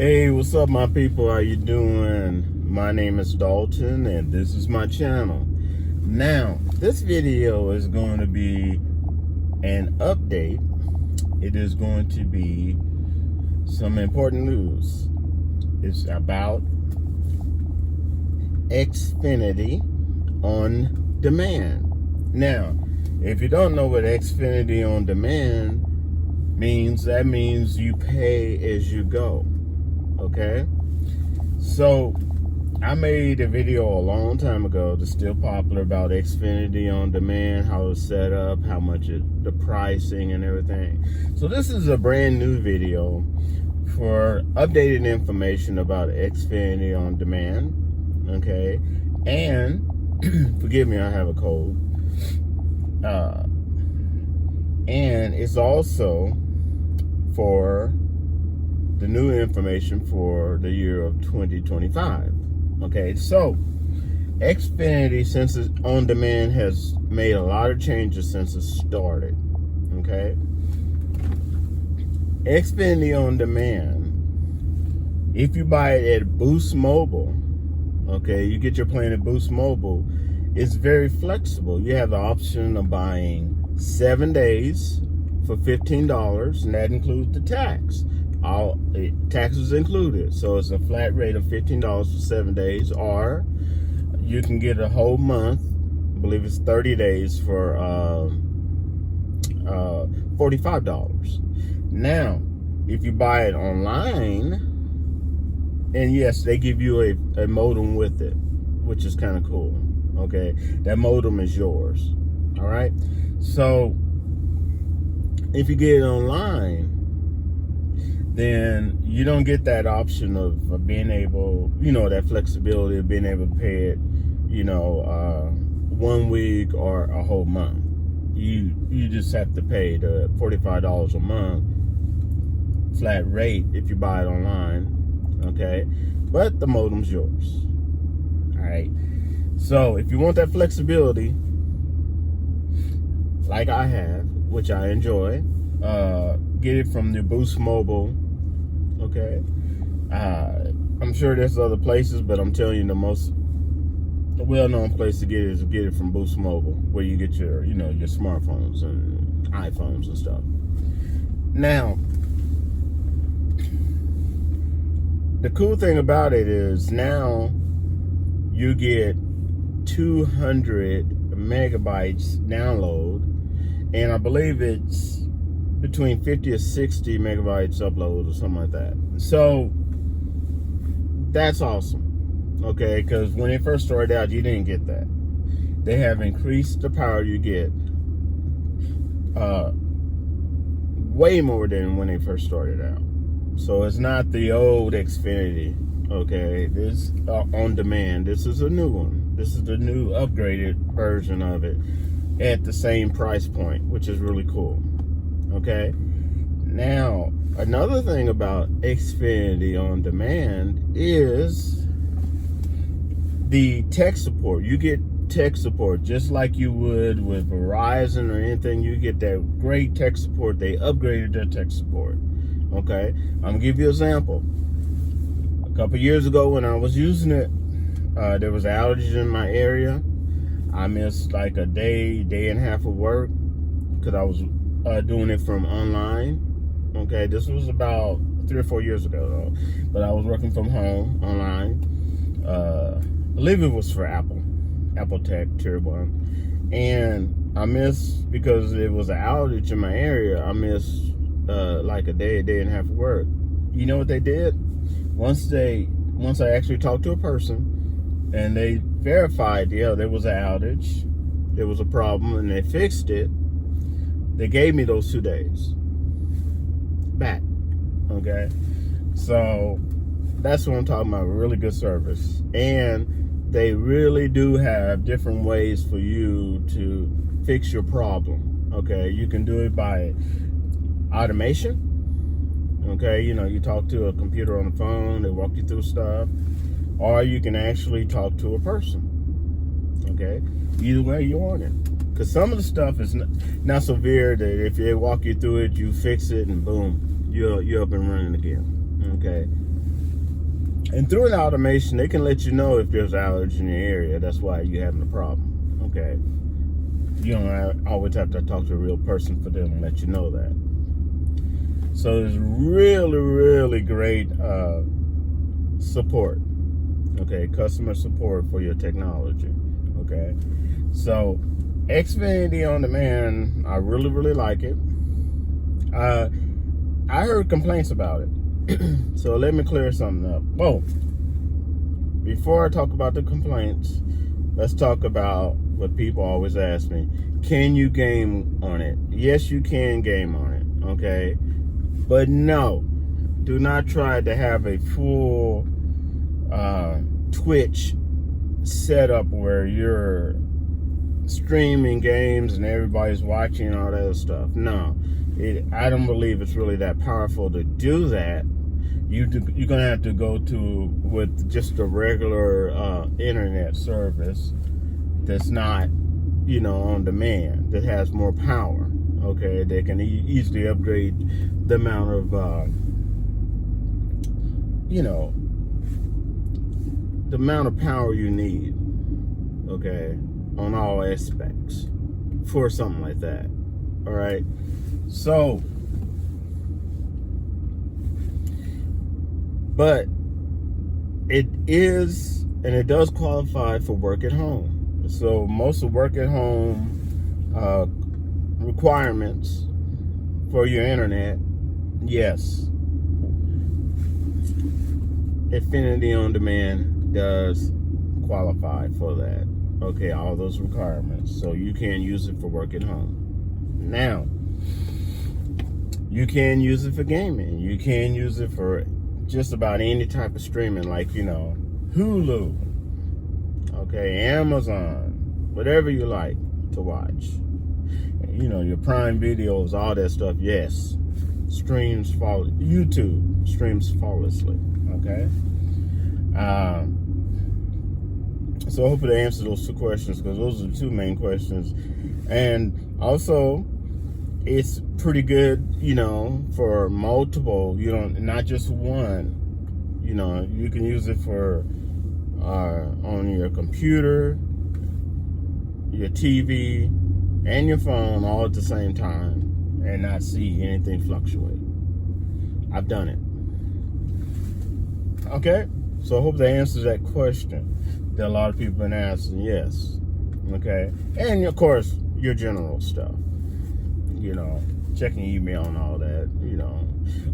Hey, what's up, my people? How you doing? My name is Dalton, and this is my channel. Now, this video is going to be an update. It is going to be some important news. It's about Xfinity on demand. Now, if you don't know what Xfinity on demand means, that means you pay as you go. Okay, so I made a video a long time ago that's still popular about Xfinity on demand, how it's set up, how much the pricing and everything. So this is a brand new video for updated information about Xfinity on demand. Okay, and forgive me, I have a cold. And it's also for the new information for the year of 2025. Okay, so Xfinity, since it's on demand, has made a lot of changes since it started. Okay, Xfinity on demand, if you buy it at Boost Mobile, okay, you get your plan at Boost Mobile, it's very flexible. You have the option of buying 7 days for $15, and that includes the tax. All taxes included, so it's a flat rate of $15 for 7 days, or you can get a whole month. I believe it's 30 days for $45. Now, if you buy it online, and yes, they give you a modem with it, which is kind of cool. Okay, that modem is yours. All right, so if you get it online, then you don't get that option of being able, that flexibility of being able to pay it, 1 week or a whole month. You just have to pay the $45 a month flat rate if you buy it online. Okay, but the modem's yours. All right, so if you want that flexibility, like I have, which I enjoy, get it from the Boost Mobile. Okay, I'm sure there's other places, but I'm telling you, the most well-known place to get it is to get it from Boost Mobile, where you get your, your smartphones and iPhones and stuff. Now, the cool thing about it is now you get 200 megabytes download, and I believe it's between 50 or 60 megabytes upload or something like that. So that's awesome. Okay, because when it first started out, you didn't get that. They have increased the power you get way more than when they first started out. So it's not the old Xfinity. Okay, this on demand. This is a new one. This is the new upgraded version of it at the same price point, which is really cool. Okay, now another thing about Xfinity on demand is the tech support. You get tech support just like you would with Verizon or anything. You get that great tech support. They upgraded their tech support. Okay, I'm gonna give you an example. A couple years ago when I was using it, there was an outage in my area. I missed like a day and a half of work because I was doing it from online. Okay, this was about 3 or 4 years ago though, but I was working from home online. I believe it was for Apple Tech Tier 1, and I missed, because it was an outage in my area, I missed like a day and a half of work. You know what they did? Once I actually talked to a person and they verified, yeah, there was an outage, there was a problem, and they fixed it, they gave me those 2 days back. Okay, so that's what I'm talking about. Really good service, and they really do have different ways for you to fix your problem. Okay, you can do it by automation. Okay, you talk to a computer on the phone, they walk you through stuff, or you can actually talk to a person. Okay, either way you want it. Because some of the stuff is not severe that if they walk you through it, you fix it, and boom, you're up and running again. Okay. And through an automation, they can let you know if there's allergy in your area. That's why you're having a problem. Okay. You don't always have to talk to a real person for them to let you know that. So it's really, really great support. Okay, customer support for your technology. Okay, so Xfinity On Demand, I really, really like it. I heard complaints about it. So let me clear something up. Oh, before I talk about the complaints, let's talk about what people always ask me. Can you game on it? Yes, you can game on it, okay? But no, do not try to have a full Twitch setup where you're streaming games and everybody's watching and all that other stuff. No, I don't believe it's really that powerful to do that. You're gonna have to go with just a regular internet service that's not, on demand, that has more power. Okay, they can easily upgrade the amount of the amount of power you need, okay, on all aspects for something like that. All right, so but it is, and it does qualify for work at home. So most of work at home requirements for your internet, yes, Xfinity On Demand does qualify for that. Okay, all those requirements. So you can use it for work at home. Now, you can use it for gaming. You can use it for just about any type of streaming, like, Hulu, okay, Amazon, whatever you like to watch. Your Prime videos, all that stuff, yes. YouTube streams flawlessly, okay? So hopefully that answers those two questions, because those are the two main questions. And also, it's pretty good, for multiple, not just one. You can use it for on your computer, your TV, and your phone all at the same time, and not see anything fluctuate. I've done it. Okay, so I hope that answers that question that a lot of people have been asking. Yes. Okay, and of course your general stuff, checking email and all that,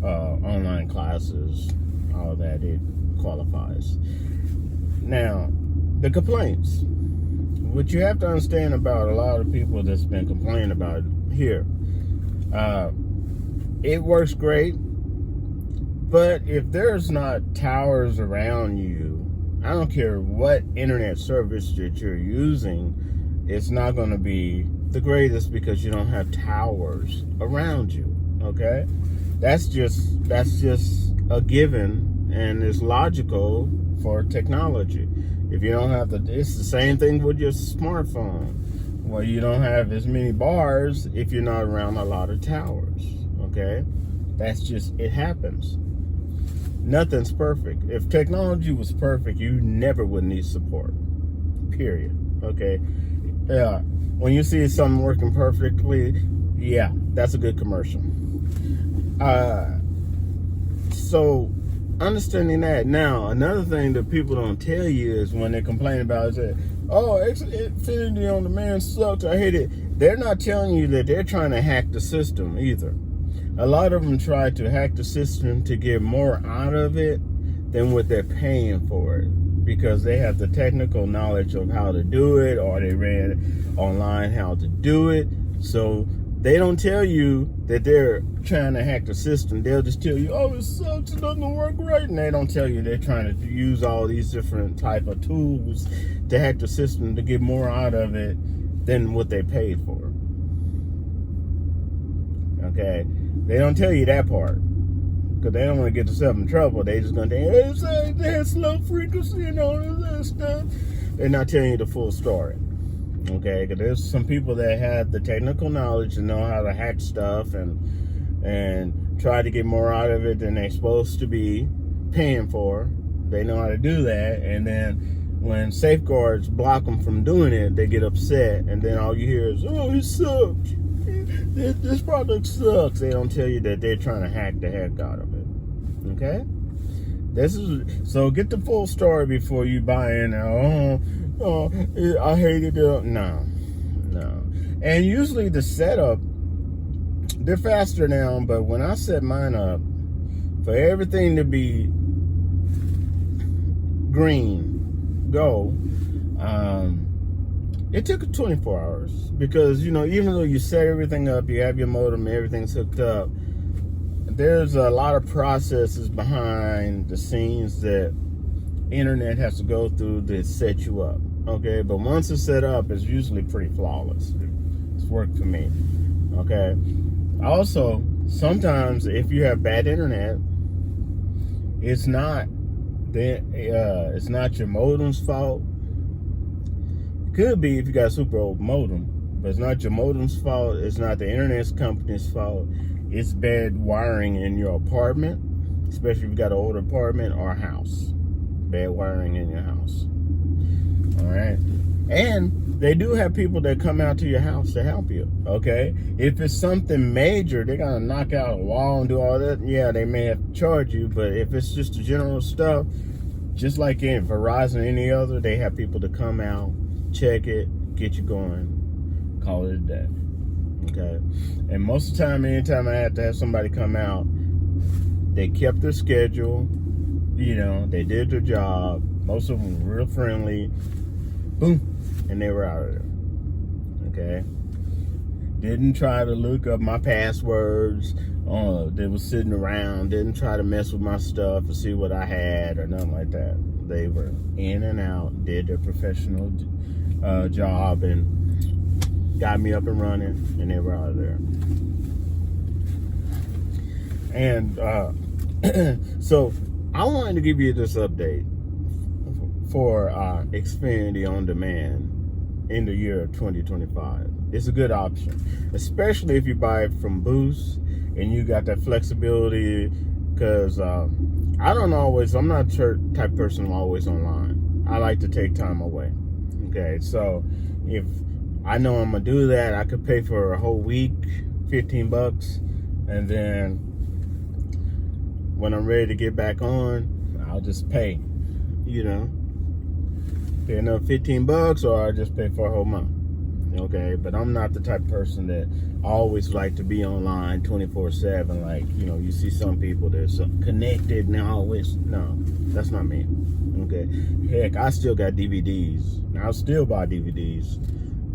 online classes, all that, it qualifies. Now, the complaints. What you have to understand about a lot of people that's been complaining about it here, it works great, but if there's not towers around you, I don't care what internet service that you're using, it's not going to be the greatest, because you don't have towers around you. Okay, that's just a given, and it's logical for technology. If you don't have it's the same thing with your smartphone, where you don't have as many bars if you're not around a lot of towers. Okay, that's just, it happens. Nothing's perfect. If technology was perfect, you never would need support. Period. Okay. Yeah. When you see something working perfectly, yeah, that's a good commercial. So understanding that. Now, another thing that people don't tell you is when they complain about is that, oh, Xfinity On Demand sucks, I hate it. They're not telling you that they're trying to hack the system either. A lot of them try to hack the system to get more out of it than what they're paying for it, because they have the technical knowledge of how to do it, or they read online how to do it. So they don't tell you that they're trying to hack the system. They'll just tell you, oh, it sucks, it doesn't work right. And they don't tell you they're trying to use all these different type of tools to hack the system to get more out of it than what they paid for. Okay, they don't tell you that part, because they don't want to get themselves in trouble. They just going to say, hey, there's low frequency and all of that stuff. They're not telling you the full story. Okay, because there's some people that have the technical knowledge and know how to hack stuff and try to get more out of it than they're supposed to be paying for. they know how to do that. And then when safeguards block them from doing it, they get upset. And then all you hear is, oh, it sucks. This product sucks. They don't tell you that they're trying to hack the heck out of it. Okay? This is so get the full story before you buy in. I hated it. No. And usually the setup, they're faster now, but when I set mine up, for everything to be green, go, it took 24 hours because, even though you set everything up, you have your modem, everything's hooked up, there's a lot of processes behind the scenes that internet has to go through to set you up. Okay, but once it's set up, it's usually pretty flawless. It's worked for me. Okay. Also, sometimes if you have bad internet, it's not your modem's fault. It could be if you got a super old modem, but it's not your modem's fault. It's not the internet company's fault. It's bad wiring in your apartment, especially if you got an older apartment or a house. Bad wiring in your house. All right. And they do have people that come out to your house to help you. Okay. If it's something major, they're going to knock out a wall and do all that. Yeah, they may have to charge you. But if it's just the general stuff, just like in Verizon or any other, they have people to come out, check it, get you going, call it a day. Okay. And most of the time, anytime I had to have somebody come out, they kept their schedule. They did their job. Most of them were real friendly. Boom. And they were out of there. Okay. Didn't try to look up my passwords. They were sitting around. Didn't try to mess with my stuff to see what I had or nothing like that. They were in and out, did their professional job, and got me up and running, and they were out of there. And so I wanted to give you this update for Xfinity on demand in the year of 2025. It's a good option, especially if you buy it from Boost and you got that flexibility. Because I'm not the type of person who's always online. I like to take time away. Okay, so if I know I'm gonna do that, I could pay for a whole week, $15, and then when I'm ready to get back on, I'll just pay. Pay another $15, or I just pay for a whole month. Okay, but I'm not the type of person that always like to be online 24/7. Like, you see some people that's connected and always. No, that's not me. Okay, heck, I still got DVDs. I'll still buy DVDs.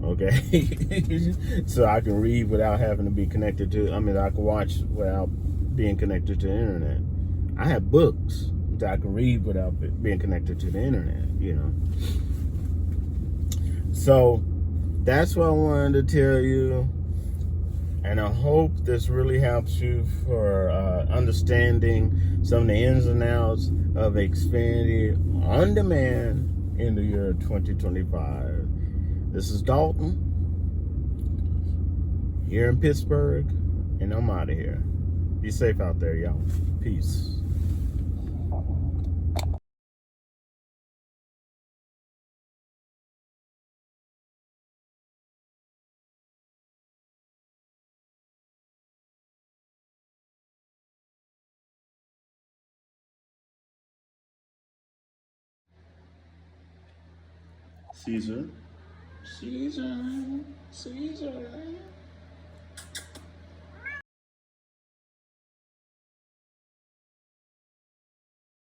Okay, so I can read without having to be connected to. I can watch without being connected to the internet. I have books that I can read without being connected to the internet. So that's what I wanted to tell you, and I hope this really helps you for understanding some of the ins and outs of Xfinity on demand in the year 2025. This is Dalton here in Pittsburgh, and I'm out of here. Be safe out there, y'all. Peace. Caesar. Caesar.